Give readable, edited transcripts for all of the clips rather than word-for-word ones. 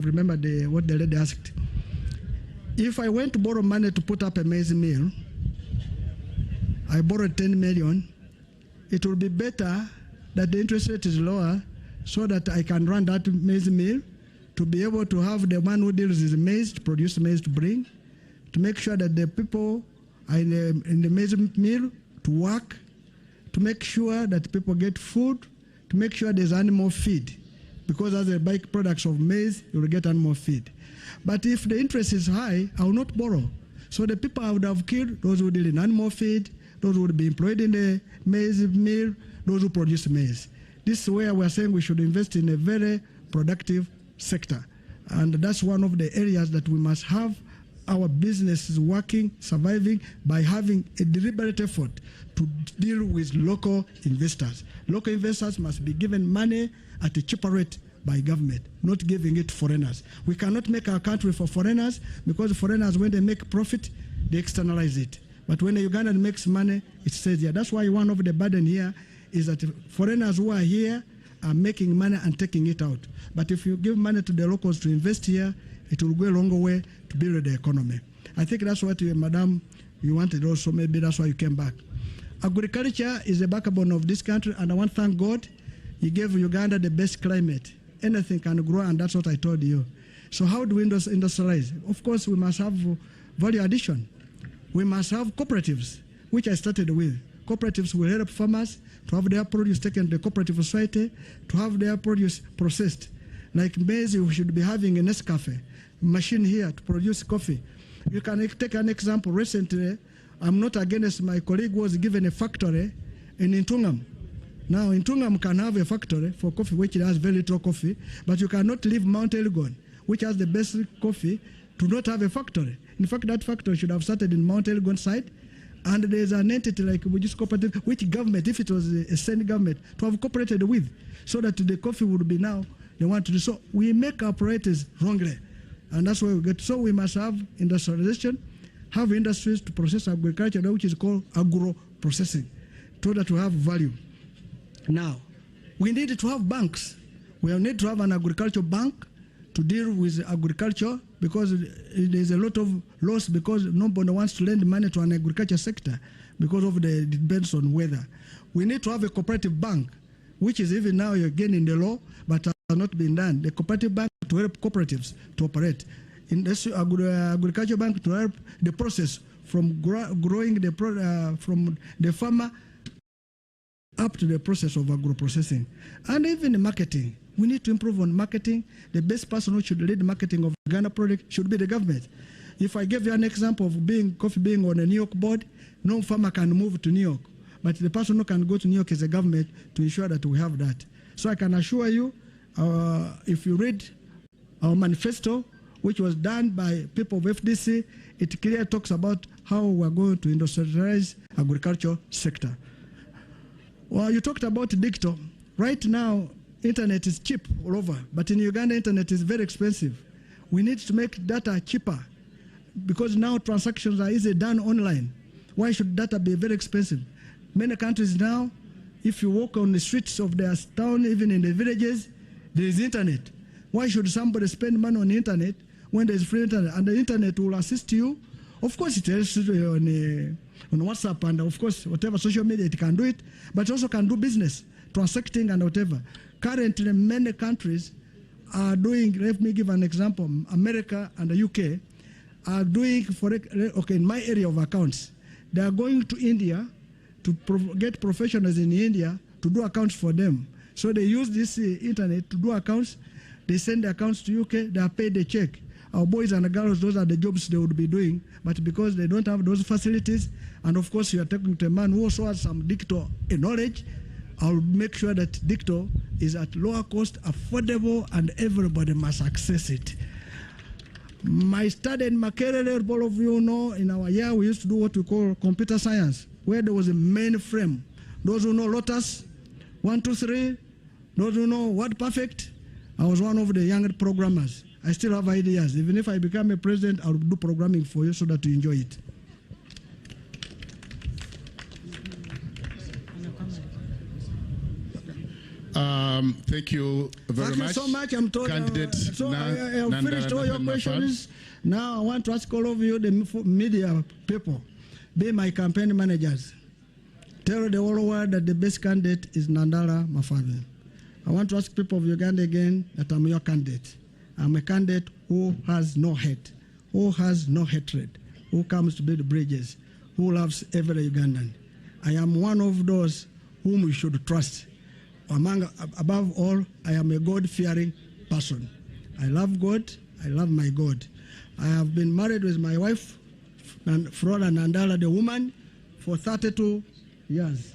remember what the lady asked. If I went to borrow money to put up a maize mill, I borrowed 10 million, it will be better that the interest rate is lower so that I can run that maize mill to be able to have the one who deals with maize to produce maize to bring, to make sure that the people are in the maize mill to work, to make sure that people get food, to make sure there's animal feed. Because as a byproduct of maize, you will get animal feed. But if the interest is high, I will not borrow. So the people I would have killed, those who deal in animal feed, those who would be employed in the maize mill, those who produce maize. This is where we're saying we should invest in a very productive sector. And that's one of the areas that we must have our businesses working, surviving, by having a deliberate effort to deal with local investors. Local investors must be given money at a cheaper rate by government, not giving it to foreigners. We cannot make our country for foreigners, because foreigners, when they make profit, they externalize it. But when a Ugandan makes money, it stays here. That's why one of the burden here is that foreigners who are here are making money and taking it out. But if you give money to the locals to invest here, it will go a longer way to build the economy. I think that's what Madam, you wanted also. Maybe that's why you came back. Agriculture is the backbone of this country, and I want to thank God He gave Uganda the best climate. Anything can grow, and that's what I told you. So how do we industrialize? Of course, we must have value addition. We must have cooperatives, which I started with. Cooperatives will help farmers to have their produce taken to the cooperative society, to have their produce processed. Like maize, we should be having a Nescafe machine here to produce coffee. You can take an example. Recently, I'm not against, my colleague was given a factory in Intungam. Now, Intungam can have a factory for coffee, which has very little coffee, but you cannot leave Mount Elgon, which has the best coffee, to not have a factory. In fact, that factory should have started in Mount Elgon side, and there's an entity like which cooperative, which government, if it was a Senate government, to have cooperated with, so that the coffee would be now they want to do. So we make our priorities wrongly, and that's where we get. So we must have industrialization, have industries to process agriculture, which is called agro-processing, so that we have value. Now, we need to have banks. We need to have an agriculture bank to deal with agriculture, because there's a lot of loss, because nobody wants to lend money to an agriculture sector because of the depends on weather. We need to have a cooperative bank, which is even now again in the law, but has not been done. The cooperative bank to help cooperatives to operate. In this agriculture bank to help the process from growing the from the farmer up to the process of agro-processing. And even the marketing. We need to improve on marketing. The best person who should lead marketing of Ghana product should be the government. If I give you an example of coffee being on a New York board, no farmer can move to New York. But the person who can go to New York is the government to ensure that we have that. So I can assure you, if you read our manifesto, which was done by people of FDC, it clearly talks about how we're going to industrialize agriculture sector. Well, you talked about digital. Right now, internet is cheap all over, but in Uganda, internet is very expensive. We need to make data cheaper, because now transactions are easily done online. Why should data be very expensive? Many countries now, if you walk on the streets of their town, even in the villages, there is internet. Why should somebody spend money on the internet when there is free internet? And the internet will assist you. Of course, it helps you on WhatsApp, and of course, whatever social media, it can do it, but it also can do business, transacting and whatever. Currently, many countries are doing, let me give an example, America and the UK are doing, okay, in my area of accounts, they are going to India to get professionals in India to do accounts for them. So they use this internet to do accounts. They send the accounts to UK, they are paid a check. Our boys and girls, those are the jobs they would be doing, but because they don't have those facilities, and of course you are talking to a man who also has some digital knowledge, I'll make sure that digital is at lower cost, affordable, and everybody must access it. My study in Makerere, all of you know, in our year we used to do what we call computer science, where there was a mainframe. Those who know Lotus, 1, 2, 3, those who know WordPerfect, I was one of the young programmers. I still have ideas. Even if I become a president, I'll do programming for you so that you enjoy it. Thank you very much. Thank you so much. I'm told. Candidate I have finished all your questions. Now I want to ask all of you, the media people, be my campaign managers. Tell the whole world that the best candidate is Nandala Mafabi. I want to ask people of Uganda again that I'm your candidate. I'm a candidate who has no hate, who has no hatred, who comes to build bridges, who loves every Ugandan. I am one of those whom we should trust. Above all, I am a God-fearing person. I love God. I love my God. I have been married with my wife, Flora Nandala, the woman, for 32 years.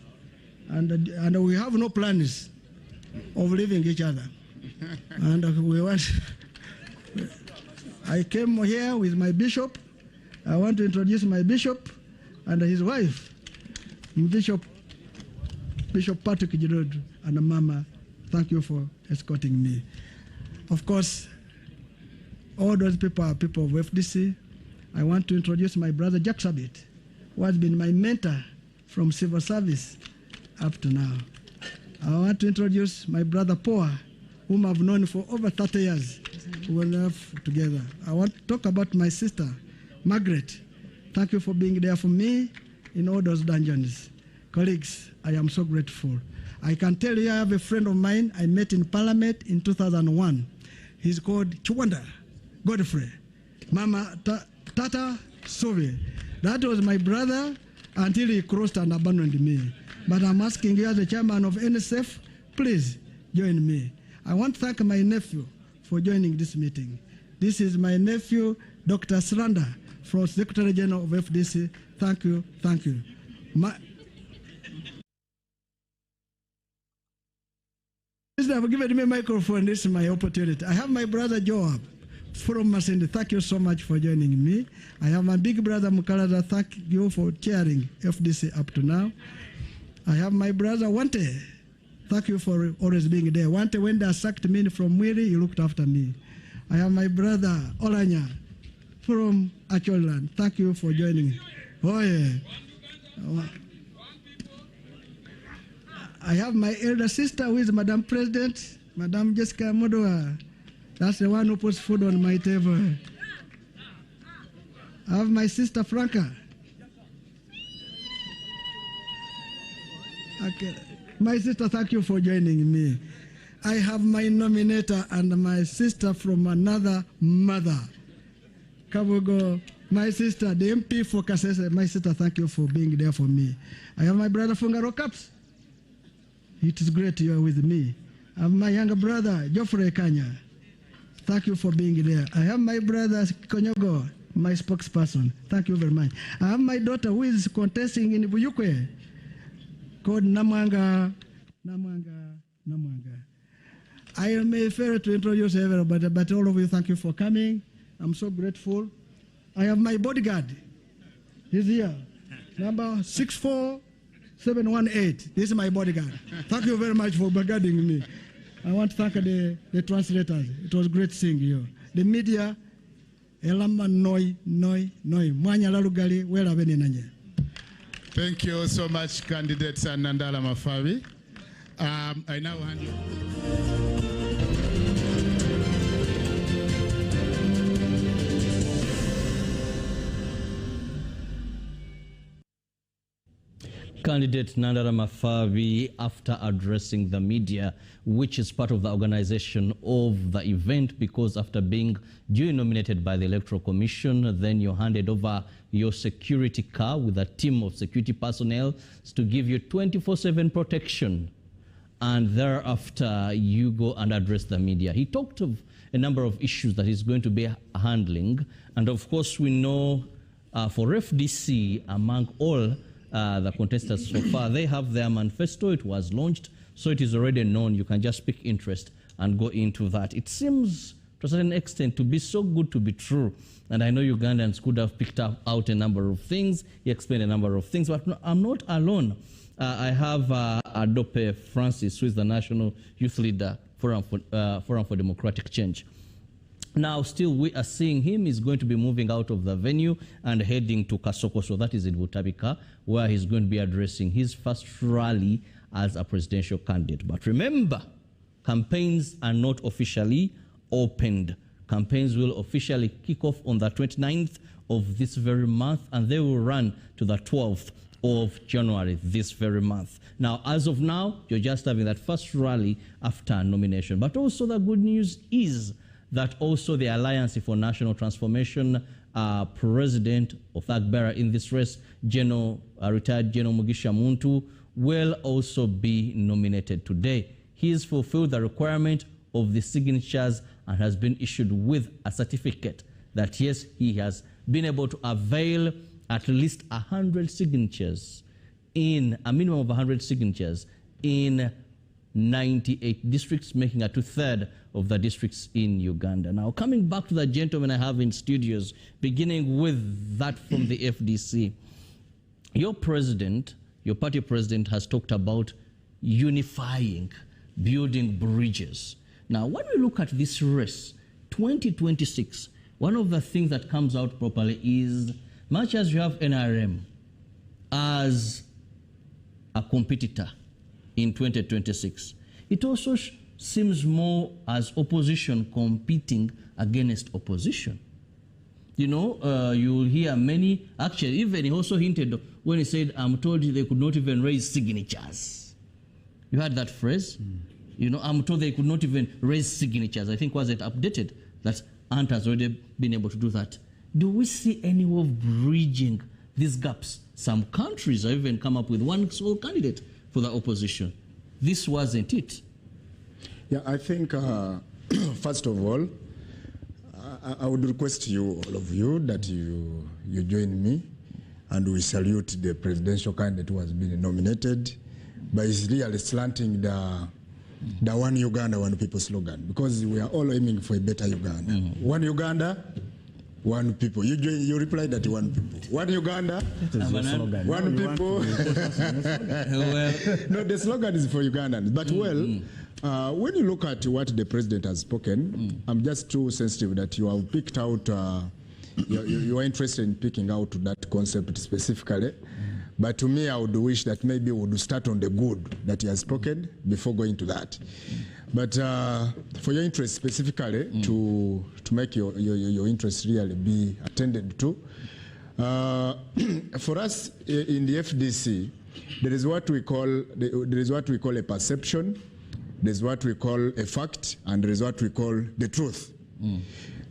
And we have no plans of leaving each other. And we want... I came here with my bishop. I want to introduce my bishop and his wife, Bishop Patrick Girod and Mama. Thank you for escorting me. Of course, all those people are people of FDC. I want to introduce my brother Jack Sabit, who has been my mentor from civil service up to now. I want to introduce my brother Poa, whom I've known for over 30 years. We live together. I want to talk about my sister, Margaret. Thank you for being there for me in all those dungeons. Colleagues, I am so grateful. I can tell you I have a friend of mine I met in Parliament in 2001. He's called Chiwanda Godfrey. Mama Tata Sovi. That was my brother until he crossed and abandoned me. But I'm asking you as the chairman of NSF, please join me. I want to thank my nephew for joining this meeting. This is my nephew, Dr. Sranda, from Secretary General of FDC. Thank you, thank you. Please have given me a microphone. This is my opportunity. I have my brother Joab from Masindi. Thank you so much for joining me. I have my big brother Mukalada. Thank you for chairing FDC up to now. I have my brother Wante. Thank you for always being there. Wante, when they sacked me from Mwiri, you looked after me. I have my brother Olanya from Acholand. Thank you for joining. Oh yeah. I have my elder sister who is Madam President, Madam Jessica Modoa. That's the one who puts food on my table. I have my sister Franca. Okay. My sister, thank you for joining me. I have my nominator and my sister from another mother. Kabugo, my sister, the MP for Kasese. My sister, thank you for being there for me. I have my brother Fungaro Caps. It is great you are with me. I have my younger brother, Geoffrey Kanya. Thank you for being there. I have my brother Konyogo, my spokesperson. Thank you very much. I have my daughter who is contesting in Buyukwe, called Namwanga. I may fail to introduce everybody, but all of you, thank you for coming. I'm so grateful. I have my bodyguard. He's here. Number 64718. This is my bodyguard. Thank you very much for bodyguarding me. I want to thank the translators. It was great seeing you. The media, Elama Noi. Mwanya Lalugali, where are we? Thank you so much, candidate Nandala Mafabi. I now hand you. Candidate Nandala Mafabi, after addressing the media, which is part of the organization of the event, because after being duly nominated by the Electoral Commission, then you handed over your security car with a team of security personnel to give you 24/7 protection. And thereafter, you go and address the media. He talked of a number of issues that he's going to be handling. And of course, we know for FDC, among all the contestants so far, they have their manifesto. It was launched, so it is already known. You can just pick interest and go into that. It seems, to a certain extent, to be so good to be true. And I know Ugandans could have picked out a number of things. He explained a number of things, but no, I'm not alone. I have Adope Francis, who is the National Youth Leader, Forum for Democratic Change. Now, still, we are seeing him. He's going to be moving out of the venue and heading to Kasoko, so that is in Butabika, where he's going to be addressing his first rally as a presidential candidate. But remember, campaigns are not officially opened. Campaigns will officially kick off on the 29th of this very month, and they will run to the 12th of January this very month. Now, as of now, you're just having that first rally after nomination. But also the good news is that also the Alliance for National Transformation president of Agbera in this race, retired General Mugisha Muntu, will also be nominated today. He has fulfilled the requirement of the signatures and has been issued with a certificate that, yes, he has been able to avail at least 100 signatures in a minimum of 100 signatures in 98 districts, making a 2/3 of the districts in Uganda. Now, coming back to the gentleman I have in studios, beginning with that from the FDC, your president, your party president, has talked about unifying, building bridges. Now, when we look at this race, 2026, one of the things that comes out properly is, much as you have NRM as a competitor in 2026, it also seems more as opposition competing against opposition. You know, you'll hear many, actually, even he also hinted when he said, I'm told they could not even raise signatures. You heard that phrase? You know, I'm told they could not even raise signatures. I think was it updated that Ant has already been able to do that. Do we see any way of bridging these gaps? Some countries have even come up with one sole candidate for the opposition. This wasn't it. Yeah, I think, first of all, I would request you, all of you, that you join me and we salute the presidential candidate who has been nominated by really slanting the one Uganda, one people slogan, because we are all aiming for a better Uganda. One Uganda, one people. You replied that one people. One Uganda, one people. No, the slogan is for Ugandans. But when you look at what the president has spoken, I'm just too sensitive that you have picked out, you are interested in picking out that concept specifically. But to me, I would wish that maybe we would start on the good that he has spoken before going to that. But for your interest specifically, to make your interest really be attended to, for us in the FDC, there is what we call a perception, there is what we call a fact, and there is what we call the truth.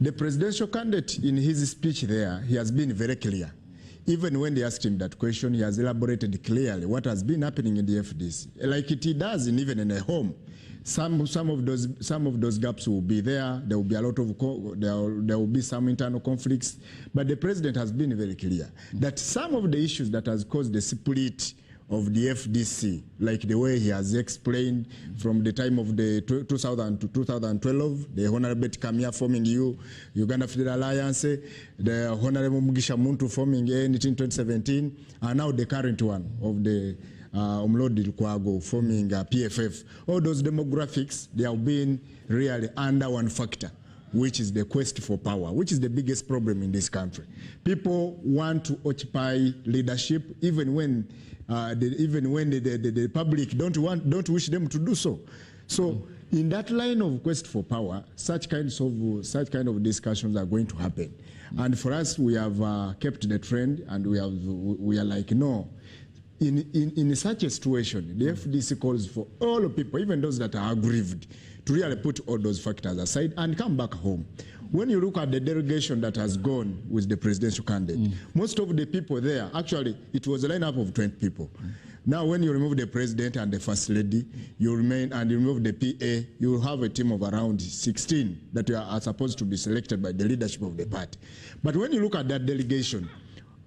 The presidential candidate, in his speech there, he has been very clear. Even when they asked him that question, he has elaborated clearly what has been happening in the FDC, like it does even in a home. Some of those gaps will be there. There will be a lot of there will be some internal conflicts. But the president has been very clear that some of the issues that has caused the split of the FDC, like the way he has explained from the time of the 2000 to 2012, the Honorable Kamia forming Uganda Federal Alliance, the Honorable Mugisha Muntu forming in 2017, and now the current one of the Umlodi Lukwago forming PFF. All those demographics, they have been really under one factor, which is the quest for power, which is the biggest problem in this country. People want to occupy leadership even when the public don't wish them to do so. So in that line of quest for power, such kind of discussions are going to happen. And for us, we have kept the trend, and we are like, no. In such a situation, the FDC calls for all people, even those that are aggrieved, to really put all those factors aside and come back home. When you look at the delegation that has gone with the presidential candidate, most of the people there, actually, it was a lineup of 20 people. Now, when you remove the president and the first lady, you remove the PA, you have a team of around 16 that are supposed to be selected by the leadership of the party. But when you look at that delegation,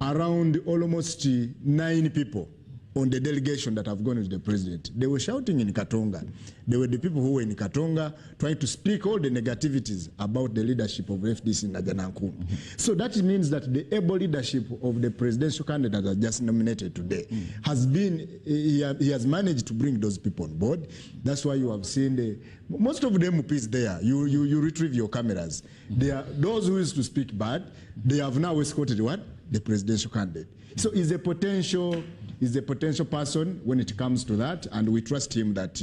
around almost 9 people on the delegation that have gone with the president, they were shouting in Katonga. They were the people who were in Katonga trying to speak all the negativities about the leadership of FDC in Najanankum. So that means that the able leadership of the presidential candidate that just nominated today has been, he has managed to bring those people on board. That's why you have seen most of the MPs there. You retrieve your cameras. They are those who used to speak bad. They have now escorted what? The presidential candidate. So is a potential is a potential person when it comes to that, and we trust him that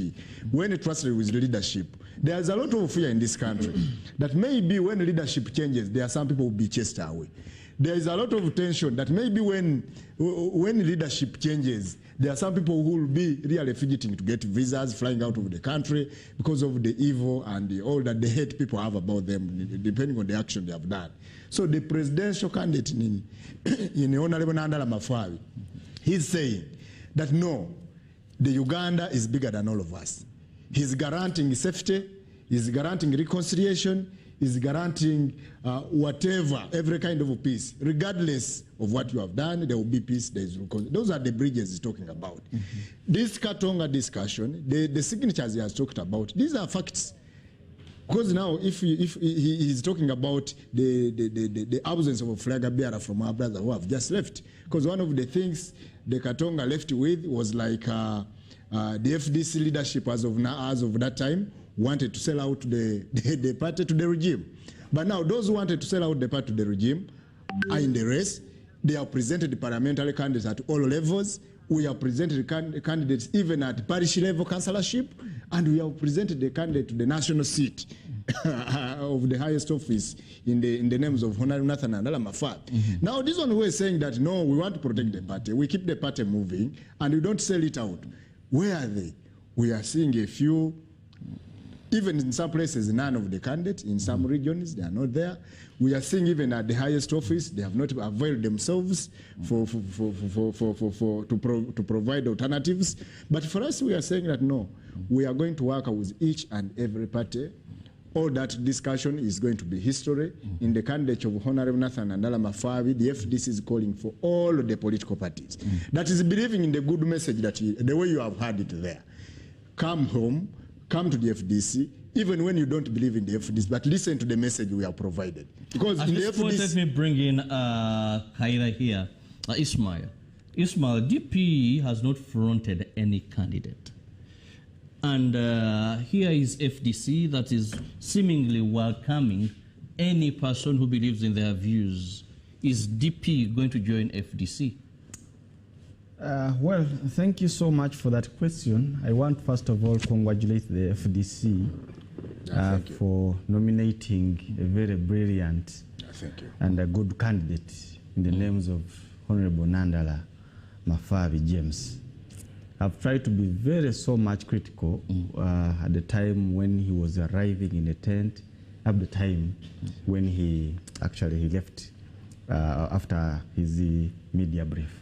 when he trusted with leadership, there's a lot of fear in this country that maybe when leadership changes, there are some people who will be chased away. There is a lot of tension that maybe when leadership changes, there are some people who will be really fidgeting to get visas, flying out of the country because of the evil and all that the hate people have about them, depending on the action they have done. So the presidential candidate in Honorable Nandala Mafabi, he's saying that no, the Uganda is bigger than all of us. He's guaranteeing safety, he's guaranteeing reconciliation, is guaranteeing whatever, every kind of peace. Regardless of what you have done, there will be peace. Those are the bridges he's talking about. This Katonga discussion, the signatures he has talked about, these are facts. Because now, if he's talking about the absence of a flag bearer from our brothers who have just left, because one of the things the Katonga left with was like the FDC leadership as of that time wanted to sell out the party to the regime. But now those who wanted to sell out the party to the regime are in the race. They have presented the parliamentary candidates at all levels. We have presented candidates even at parish level councillorship, and we have presented the candidate to the national seat of the highest office in the names of Honorable Nathan Nandala Mafabi. Now this one who is saying that no, we want to protect the party, we keep the party moving, and we don't sell it out. Where are they? We are seeing a few. Even in some places, none of the candidates. In some regions, they are not there. We are seeing even at the highest office, they have not availed themselves to provide alternatives. But for us, we are saying that no, we are going to work with each and every party. All that discussion is going to be history. In the candidate of Honorable Nathan Nandala Mafabi, the FDC is calling for all the political parties. That is believing in the good message that the way you have heard it there. Come home. Come to the FDC, even when you don't believe in the FDC, but listen to the message we have provided. Because at in this the point, FDC, let me bring in Kaira here. Ismail, DP has not fronted any candidate. And here is FDC that is seemingly welcoming any person who believes in their views. Is DP going to join FDC? Well, thank you so much for that question. I want, first of all, congratulate the FDC for nominating a very brilliant and a good candidate in the names of Honorable Nandala Mafabi James. I've tried to be so much critical at the time when he was arriving in the tent, at the time when he left after his media brief.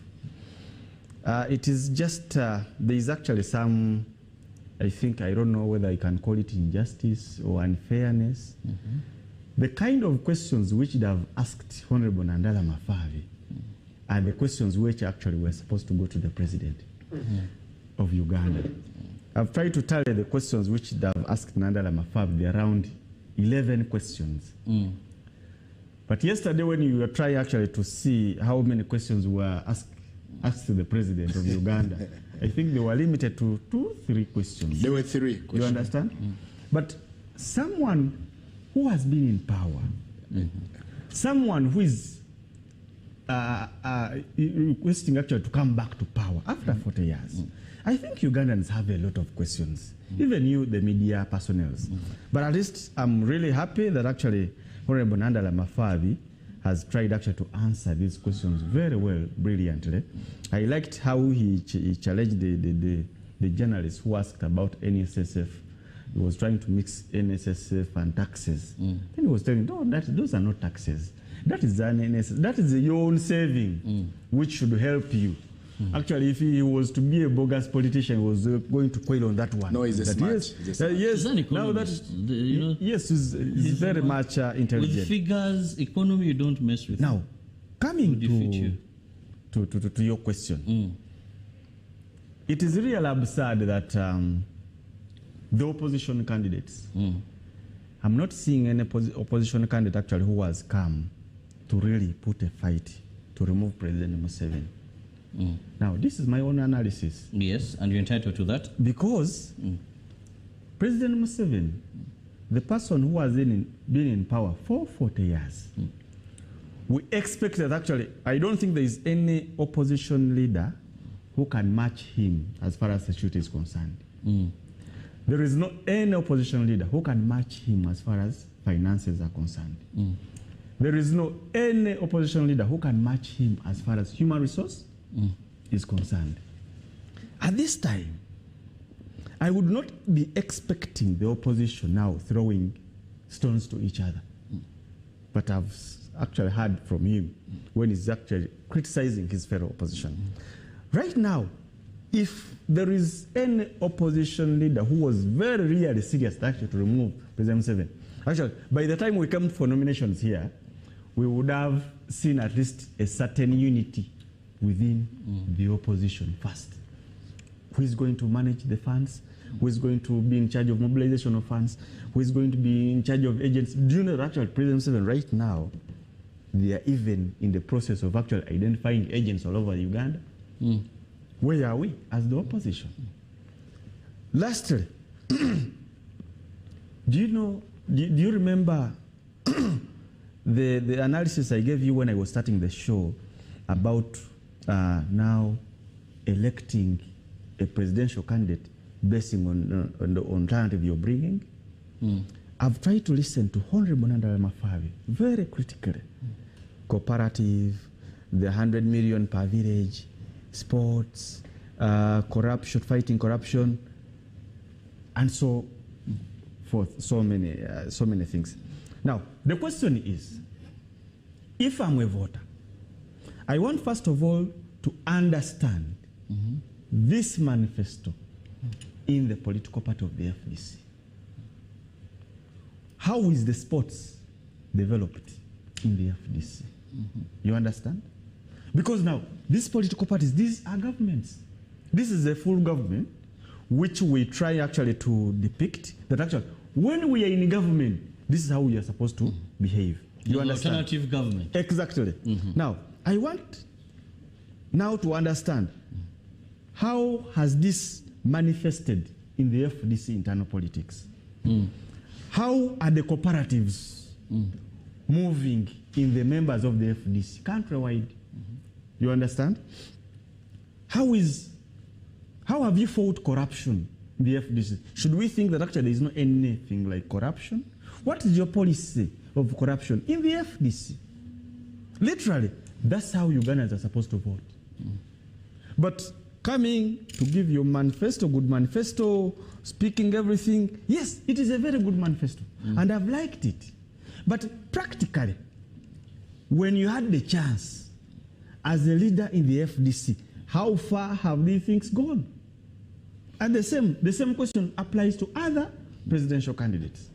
It is just, there is actually some, I don't know whether I can call it injustice or unfairness. The kind of questions which they have asked Honorable Nandala Mafabi are the questions which actually were supposed to go to the president of Uganda. I've tried to tell you the questions which they have asked Nandala Mafabi, they're around 11 questions. But yesterday when you were trying actually to see how many questions were asked to the president of Uganda, I think they were limited to 2-3 questions. There were 3 questions. You understand? But someone who has been in power, someone who is requesting actually to come back to power after 40 years, I think Ugandans have a lot of questions, even you, the media personnel. But at least I'm really happy that actually Honorable Nandala Mafabi has tried actually to answer these questions very well, brilliantly. I liked how he challenged the journalists who asked about NSSF. He was trying to mix NSSF and taxes. Then he was telling, no, those are not taxes. That is an NSSF. That is your own saving, which should help you. Actually, if he was to be a bogus politician, he was going to quail on that one. No, he's a smart. Yes, now that yes, he's very much intelligent. With figures, economy, you don't mess with. Now, coming to your question, it is really absurd that the opposition candidates, I'm not seeing any opposition candidate actually who has come to really put a fight to remove President Museveni. Now, this is my own analysis. Yes, and you're entitled to that. Because President Museveni, the person who has been in power for 40 years, we expect that actually, I don't think there is any opposition leader who can match him as far as security is concerned. There is no any opposition leader who can match him as far as finances are concerned. There is no any opposition leader who can match him as far as human resource is concerned. At this time, I would not be expecting the opposition now throwing stones to each other. But I've actually heard from him when he's actually criticizing his fellow opposition. Right now, if there is any opposition leader who was very really serious actually to remove President Museveni, actually, by the time we come for nominations here, we would have seen at least a certain unity within the opposition first. Who is going to manage the funds? Who is going to be in charge of mobilization of funds? Who is going to be in charge of agents? Do you know that actually President Museveni right now, they are even in the process of actually identifying agents all over Uganda? Where are we as the opposition? Lastly, do you remember the analysis I gave you when I was starting the show about now electing a presidential candidate basing on the alternative you're bringing? I've tried to listen to Honorable Nandala Mafabi very critically. Cooperative, the 100 million per village, sports, corruption, fighting corruption, and so forth, so many things. Now, the question is, if I'm a voter, I want first of all to understand this manifesto in the political party of the FDC. How is the sports developed in the FDC? You understand? Because now, these political parties, these are governments. This is a full government, which we try actually to depict that actually, when we are in government, this is how we are supposed to behave. You understand? Alternative government. Exactly. Now, I want now to understand how has this manifested in the FDC internal politics? How are the cooperatives moving in the members of the FDC countrywide? You understand? How have you fought corruption in the FDC? Should we think that actually there is not anything like corruption? What is your policy of corruption in the FDC? Literally, that's how Ugandans are supposed to vote. But coming to give you a manifesto, good manifesto, speaking everything, yes, it is a very good manifesto, and I've liked it. But practically, when you had the chance as a leader in the FDC, how far have these things gone? And the same question applies to other presidential candidates.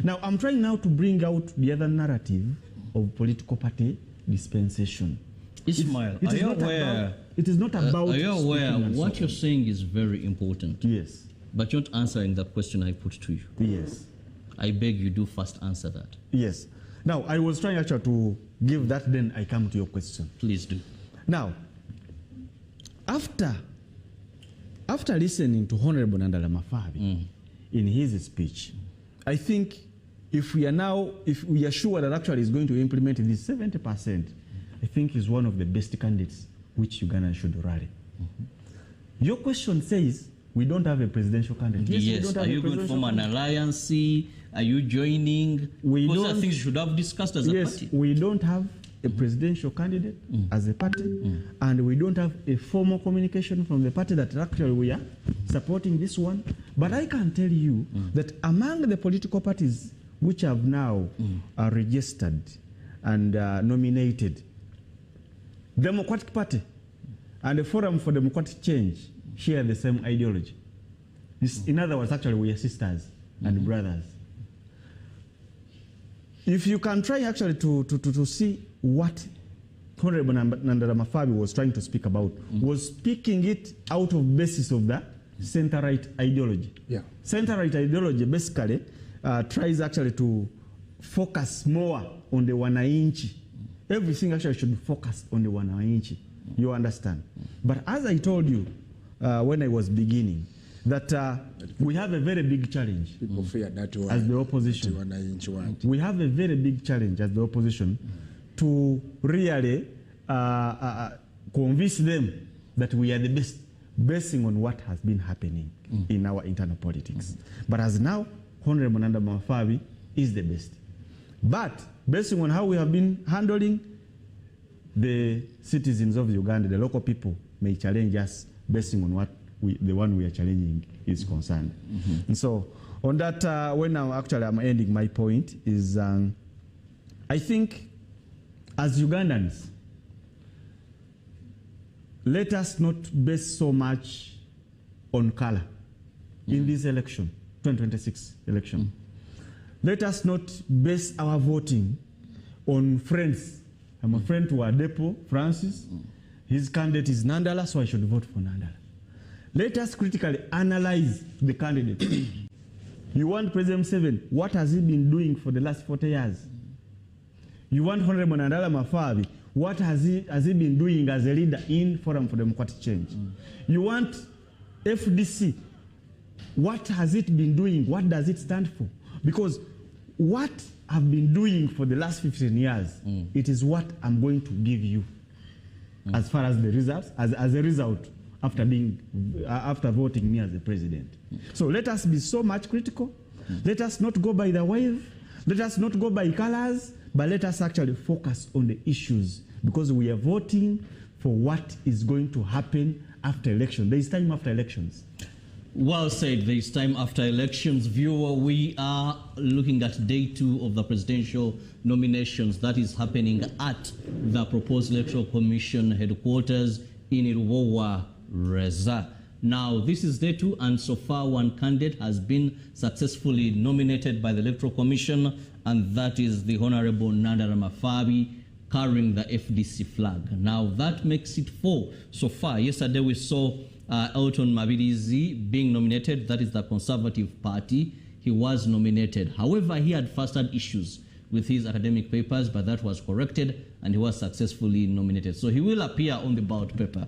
Now, I'm trying now to bring out the other narrative of political party dispensation. Ismail, are you aware? It is not about. Are you aware what you're saying is very important? Yes. But you're not answering the question I put to you. Yes. I beg you do first answer that. Yes. Now, I was trying actually to give that, then I come to your question. Please do. Now, after listening to Honorable Nandala Mafabi in his speech, I think if we are sure that actually is going to implement this 70%, I think is one of the best candidates which Uganda should rally. Your question says we don't have a presidential candidate. Yes, we don't have are you going to form an alliance? Are you joining? Those are things you should have discussed as a party. Yes, we don't have a presidential candidate as a party, and we don't have a formal communication from the party that actually we are supporting this one. But I can tell you that among the political parties which have now registered and nominated, Democratic Party and the Forum for Democratic Change share the same ideology. In other words, actually, we are sisters and brothers. If you can try actually to see what Honorable Nandala Mafabi was trying to speak about, was speaking it out of basis of the center-right ideology. Yeah. Center-right ideology basically tries actually to focus more on the wananchi. Everything actually should focus on the wananchi. You understand? But as I told you when I was beginning, that we have a very big challenge. People fear that one. As the opposition. We have a very big challenge as the opposition to really convince them that we are the best, basing on what has been happening in our internal politics. But as now, Honorable Nandala Mafabi is the best. But basing on how we have been handling the citizens of Uganda, the local people may challenge us basing on what the one we are challenging is concerned. And so on that, when I'm ending my point is, I think as Ugandans, let us not base so much on color in this election, 2026 election. Let us not base our voting on friends. I'm a friend to Adepo Francis. His candidate is Nandala, so I should vote for Nandala. Let us critically analyze the candidate. You want President Museveni, what has he been doing for the last 40 years? You want Honorable Nandala Mafabi, what has he been doing as a leader in Forum for Democratic Change? You want FDC, what has it been doing? What does it stand for? Because what I've been doing for the last 15 years, it is what I'm going to give you as far as the results, as a result after voting me as the president. So let us be so much critical. Let us not go by the wave. Let us not go by colors, but let us actually focus on the issues, because we are voting for what is going to happen after election. There is time after elections. Well said. There is time after elections. Viewer, we are looking at day 2 of the presidential nominations that is happening at the proposed Electoral Commission headquarters in Lubowa, Reza. Now, this is day 2, and so far one candidate has been successfully nominated by the Electoral Commission, and that is the Honorable Nandala Mafabi, carrying the FDC flag. Now, that makes it 4 so far. Yesterday we saw Elton Mabirizi being nominated. That is the Conservative Party. He was nominated. However, he had first had issues with his academic papers, but that was corrected, and he was successfully nominated. So he will appear on the ballot paper.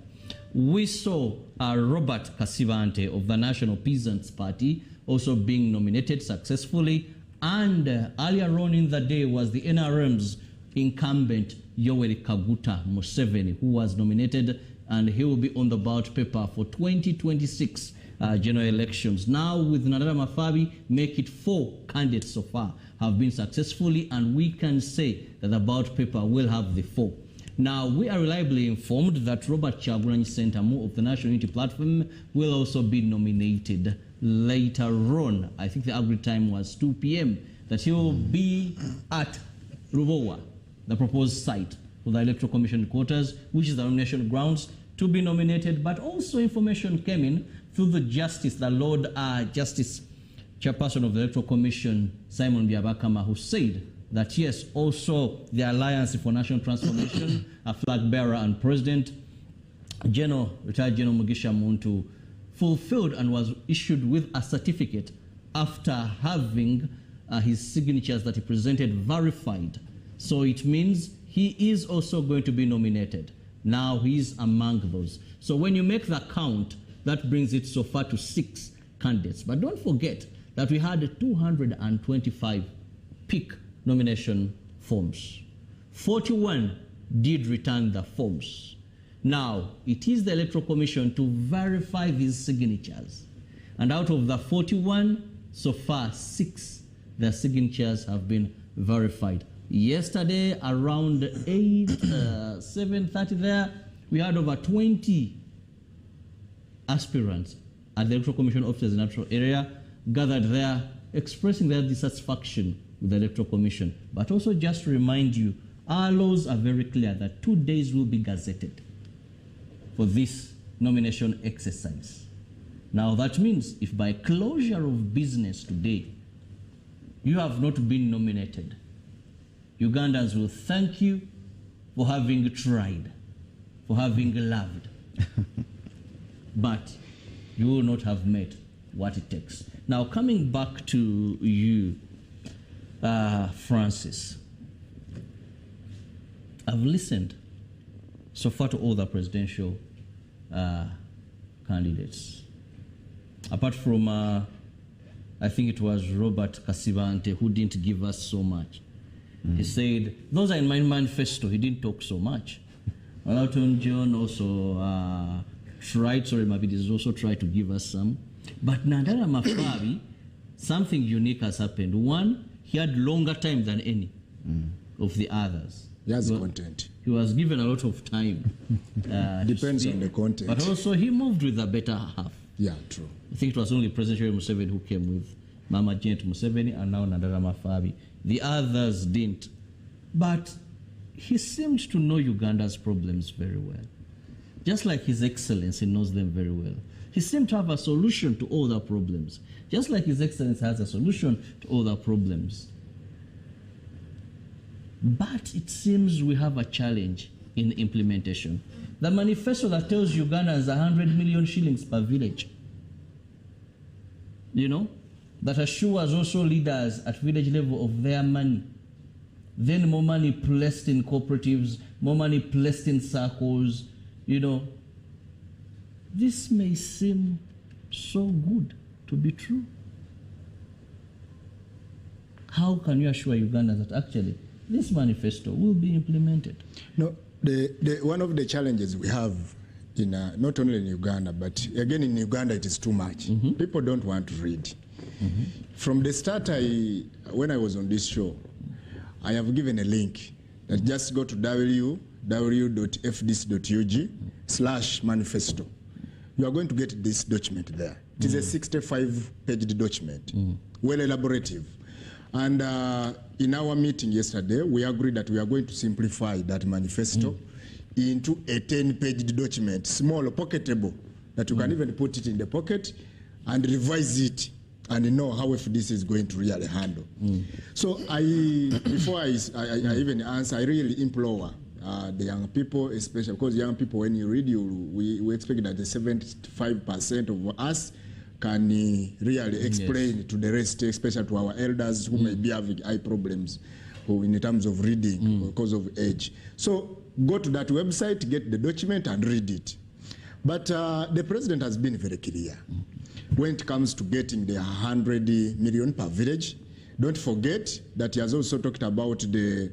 We saw Robert Kasibante of the National Peasants Party also being nominated successfully, and earlier on in the day was the NRM's incumbent Yoweri Kaguta Museveni, who was nominated, and he will be on the ballot paper for 2026 general elections. Now, with Nandala Mafabi, make it 4 candidates so far have been successfully, and we can say that the ballot paper will have the 4. Now, we are reliably informed that Robert Kyagulanyi Ssentamu of the National Unity Platform will also be nominated later on. I think the agreed time was 2 p.m. that he will be at Lubowa, the proposed site for the Electoral Commission quarters, which is the nomination grounds to be nominated. But also information came in through the Lord Justice Chairperson of the Electoral Commission, Simon Byabakama, who said that yes, also the Alliance for National Transformation, a flag bearer and president, retired General Mugisha Muntu, fulfilled and was issued with a certificate after having his signatures that he presented verified. So it means he is also going to be nominated. Now he's among those. So when you make the count, that brings it so far to 6 candidates. But don't forget that we had 225 peak nomination forms. 41 did return the forms. Now, it is the Electoral Commission to verify these signatures. And out of the 41, so far 6, their signatures have been verified. Yesterday, around 7:30 there, we had over 20 aspirants at the Electoral Commission offices in the Electoral area gathered there, expressing their dissatisfaction with the Electoral Commission. But also just to remind you, our laws are very clear that 2 days will be gazetted for this nomination exercise. Now that means if by closure of business today, you have not been nominated, Ugandans will thank you for having tried, for having loved, but you will not have met what it takes. Now, coming back to you, Francis, I've listened so far to all the presidential candidates. Apart from, I think it was Robert Kasibante who didn't give us so much. He said, those are in my manifesto. He didn't talk so much. Elton John also Mabidi has also tried to give us some. But Nandala Mafabi, something unique has happened. One, he had longer time than any of the others. He has content. He was given a lot of time. Depends on the content. But also he moved with a better half. Yeah, true. I think it was only President Museveni who came with Mama Janet Museveni and now Nandala Mafabi. The others didn't. But he seemed to know Uganda's problems very well. Just like His Excellency knows them very well. He seemed to have a solution to all the problems. Just like His Excellency has a solution to all the problems. But it seems we have a challenge in implementation. The manifesto that tells Ugandans 100 million shillings per village, you know, that assures also leaders at village level of their money. Then more money placed in cooperatives, more money placed in circles, you know. This may seem so good to be true. How can you assure Ugandans that actually this manifesto will be implemented? No, one of the challenges we have in not only in Uganda, but again in Uganda it is too much. People don't want to read. From the start, when I was on this show, I have given a link that just go to www.fdc.ug/manifesto. You are going to get this document there. It is a 65-page document, well elaborative. And in our meeting yesterday, we agreed that we are going to simplify that manifesto into a 10-page document, small, pocketable, that you can even put it in the pocket and revise it and know how FDC is going to really handle. So before I even answer, I really implore the young people, especially because young people, when you read, we expect that the 75% of us can really explain to the rest, especially to our elders who may be having eye problems in terms of reading because of age. So go to that website, get the document and read it. But the president has been very clear when it comes to getting the 100 million per village. Don't forget that he has also talked about the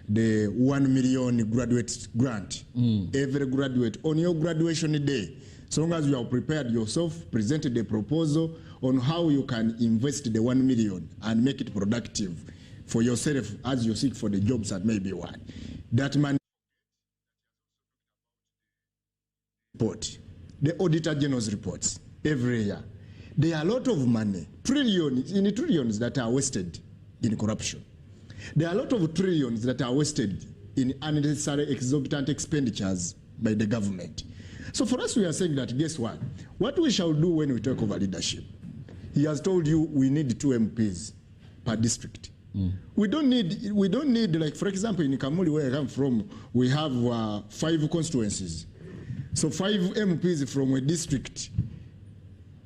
1 million graduate grant. Every graduate on your graduation day, so long as you have prepared yourself, presented a proposal on how you can invest the 1 million and make it productive for yourself as you seek for the jobs that may be one. That man report, the Auditor General's reports every year. There are a lot of money, trillions that are wasted in corruption. There are a lot of trillions that are wasted in unnecessary exorbitant expenditures by the government. So for us, we are saying that, guess what? What we shall do when we take over leadership, he has told you we need 2 MPs per district. We don't need, like, for example, in Kamuli, where I come from, we have 5 constituencies. So 5 MPs from a district,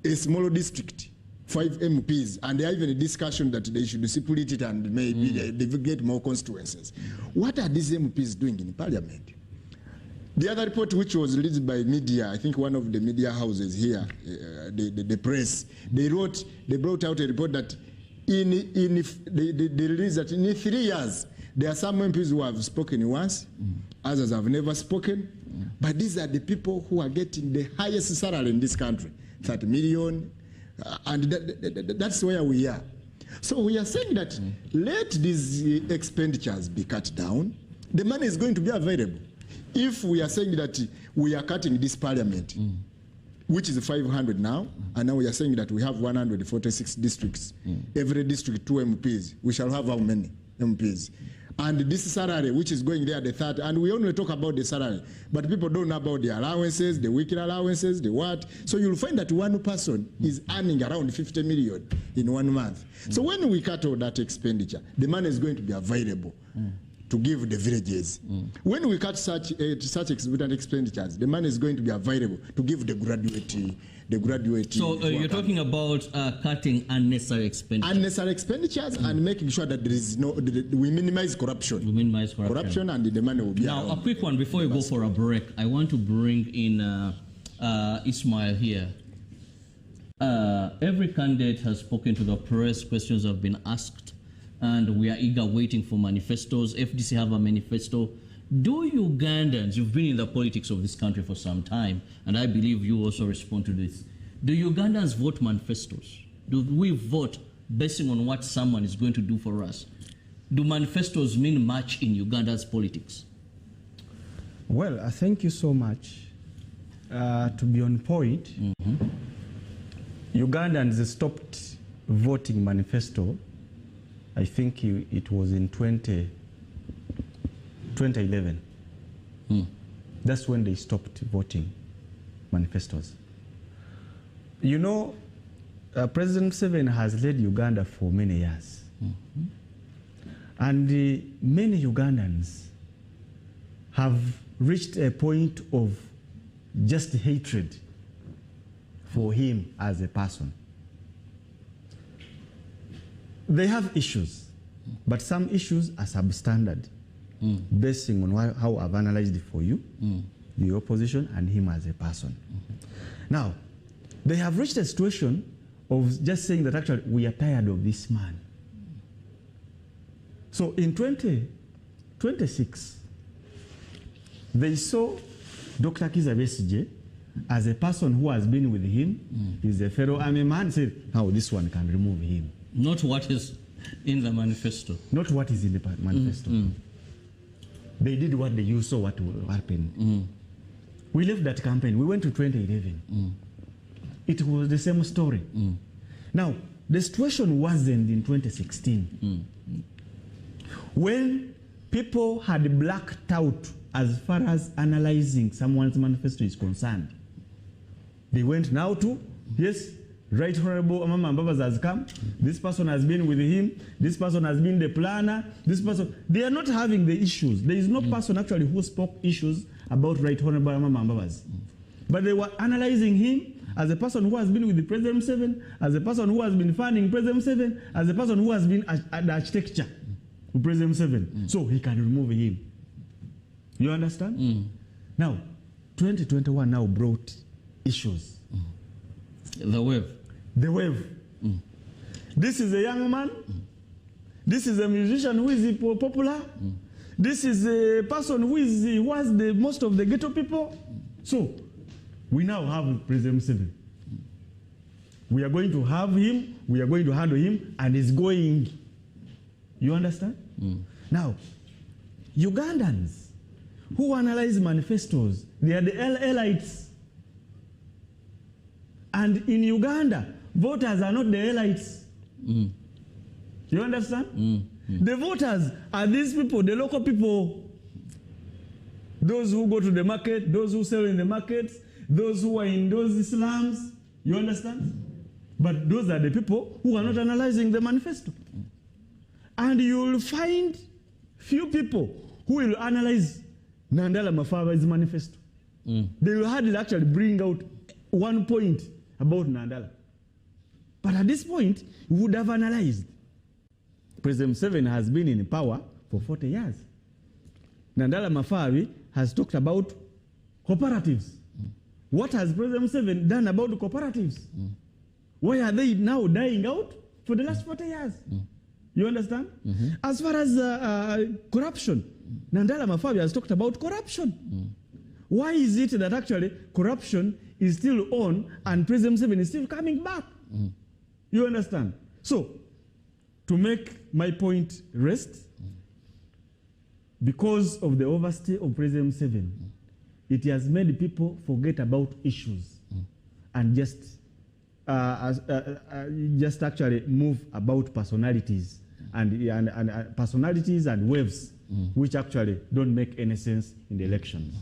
a smaller district, 5 MPs, and there are even a discussion that they should split it and maybe they get more constituencies. What are these MPs doing in parliament? The other report, which was released by media, I think one of the media houses here, the press, they brought out a report that they released that in 3 years, there are some MPs who have spoken once, others have never spoken, but these are the people who are getting the highest salary in this country, 30 million, and that's where we are. So we are saying that let these expenditures be cut down. The money is going to be available. If we are saying that we are cutting this parliament, which is 500 now, and now we are saying that we have 146 districts, every district 2 MPs, we shall have how many MPs? And this salary, which is going there, the 30, and we only talk about the salary, but people don't know about the allowances, the weekly allowances, the what. So you'll find that one person is earning around 50 million in 1 month. So when we cut all that expenditure, the money is going to be available to give the villages. When we cut such exorbitant expenditures, the money is going to be available to give the graduate. So you're talking about cutting unnecessary expenditures. Unnecessary expenditures and making sure that there is we minimize corruption. We minimize corruption. And the money will be now, a quick one before you go for a break. I want to bring in Ismail here. Every candidate has spoken to the press. Questions have been asked. And we are eager waiting for manifestos. FDC have a manifesto. Do Ugandans, you've been in the politics of this country for some time, and I believe you also respond to this. Do Ugandans vote manifestos? Do we vote basing on what someone is going to do for us? Do manifestos mean much in Uganda's politics? Well, thank you so much. To be on point, Ugandans stopped voting manifesto, I think it was in 2011. That's when they stopped voting manifestos. You know, President Museveni has led Uganda for many years. And many Ugandans have reached a point of just hatred for him as a person. They have issues, but some issues are substandard, basing on how I've analyzed it for you, the opposition and him as a person. Now, they have reached a situation of just saying that actually we are tired of this man. So in 2026, they saw Dr. Kizza Besigye as a person who has been with him, he's a fellow army man, said, now this one can remove him. Not what is in the manifesto. Not what is in the manifesto. They did what they used, saw what will happen. We left that campaign, we went to 2011. It was the same story. Now, the situation wasn't in 2016. When people had blacked out as far as analyzing someone's manifesto is concerned, they went now to, yes, Right Honorable Amama Mbabas has come, this person has been with him, this person has been the planner, this person, they are not having the issues. There is no person actually who spoke issues about Right Honorable Amama Mbabas. But they were analyzing him as a person who has been with the President Museveni, as a person who has been funding President Museveni, as a person who has been at the architecture of President Museveni. So he can remove him. You understand? Now, 2021 now brought issues. The wave. The wave. This is a young man. This is a musician who is popular. This is a person who was the most of the ghetto people. So, we now have President Museveni. We are going to have him, we are going to handle him, and he's going. You understand? Now, Ugandans who analyze manifestos, they are the elites. And in Uganda, voters are not the elites. You understand? The voters are these people, the local people. Those who go to the market, those who sell in the markets, those who are in those slums. You understand? But those are the people who are not analyzing the manifesto. And you will find few people who will analyze Nandala Mafaba's manifesto. They will hardly actually bring out one point about Nandala. But at this point, you would have analyzed. President Museveni has been in power for 40 years. Nandala Mafabi has talked about cooperatives. What has President Museveni done about the cooperatives? Why are they now dying out for the last 40 years? You understand? As far as corruption, Nandala Mafabi has talked about corruption. Why is it that actually corruption is still on and President Museveni is still coming back? You understand? So, to make my point rest, because of the overstay of President Museveni, it has made people forget about issues and just actually move about personalities and personalities and waves, which actually don't make any sense in the elections.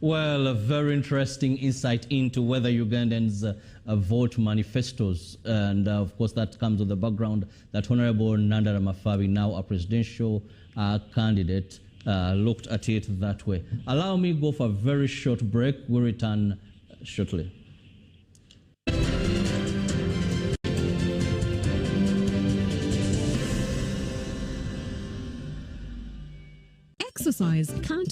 Well, a very interesting insight into whether Ugandans vote manifestos. And of course, that comes with the background that Honorable Nandala Mafabi, now a presidential candidate, looked at it that way. Allow me to go for a very short break. We'll return shortly. Exercise can't